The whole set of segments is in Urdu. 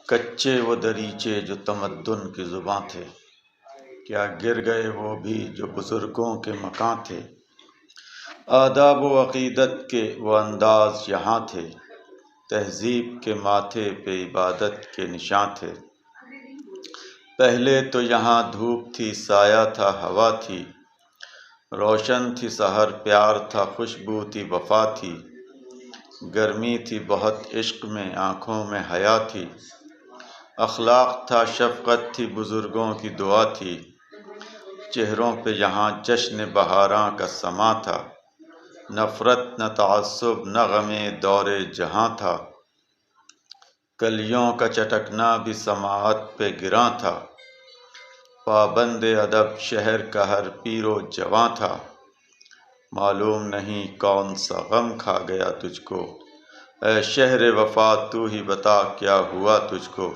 کچے وہ دریچے جو تمدن کی زباں تھے، کیا گر گئے وہ بھی جو بزرگوں کے مکاں تھے۔ آداب و عقیدت کے وہ انداز یہاں تھے، تہذیب کے ماتھے پہ عبادت کے نشاں تھے۔ پہلے تو یہاں دھوپ تھی، سایہ تھا، ہوا تھی، روشن تھی سحر، پیار تھا، خوشبو تھی، وفا تھی، گرمی تھی بہت، عشق میں، آنکھوں میں حیا تھی، اخلاق تھا، شفقت تھی، بزرگوں کی دعا تھی، چہروں پہ یہاں جشن بہاراں کا سماں تھا، نفرت نہ تعصب نہ غم دور جہاں تھا، کلیوں کا چٹکنا بھی سماعت پہ گراں تھا، پابند ادب شہر کا ہر پیر و جواں تھا، معلوم نہیں کون سا غم کھا گیا تجھ کو، اے شہر وفا تو ہی بتا کیا ہوا تجھ کو۔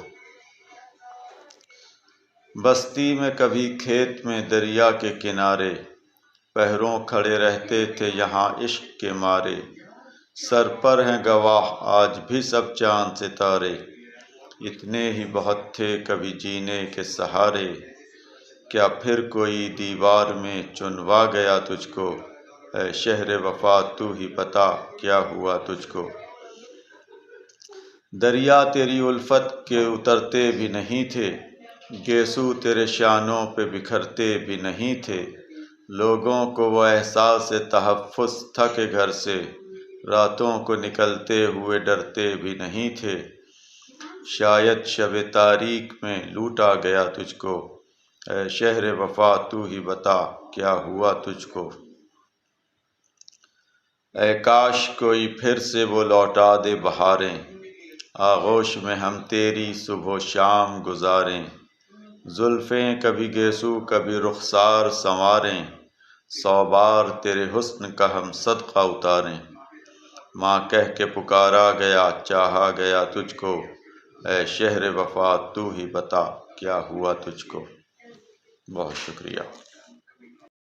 بستی میں کبھی کھیت میں دریا کے کنارے، پہروں کھڑے رہتے تھے یہاں عشق کے مارے، سر پر ہیں گواہ آج بھی سب چاند ستارے، اتنے ہی بہت تھے کبھی جینے کے سہارے، کیا پھر کوئی دیوار میں چنوا گیا تجھ کو، اے شہر وفا تو ہی بتا کیا ہوا تجھ کو۔ دریا تیری الفت کے اترتے بھی نہیں تھے، گیسو تیرے شانوں پہ بکھرتے بھی نہیں تھے، لوگوں کو وہ احساس تحفظ تھا کہ گھر سے راتوں کو نکلتے ہوئے ڈرتے بھی نہیں تھے، شاید شب تاریک میں لوٹا گیا تجھ کو، اے شہر وفا تو ہی بتا کیا ہوا تجھ کو۔ اے کاش کوئی پھر سے وہ لوٹا دے بہاریں، آغوش میں ہم تیری صبح و شام گزاریں، زلفیں کبھی گیسو کبھی رخسار سنواریں، 100 بار تیرے حسن کا ہم صدقہ اتاریں، ماں کہہ کے پکارا گیا چاہا گیا تجھ کو، اے شہر وفا تو ہی بتا کیا ہوا تجھ کو۔ بہت شکریہ۔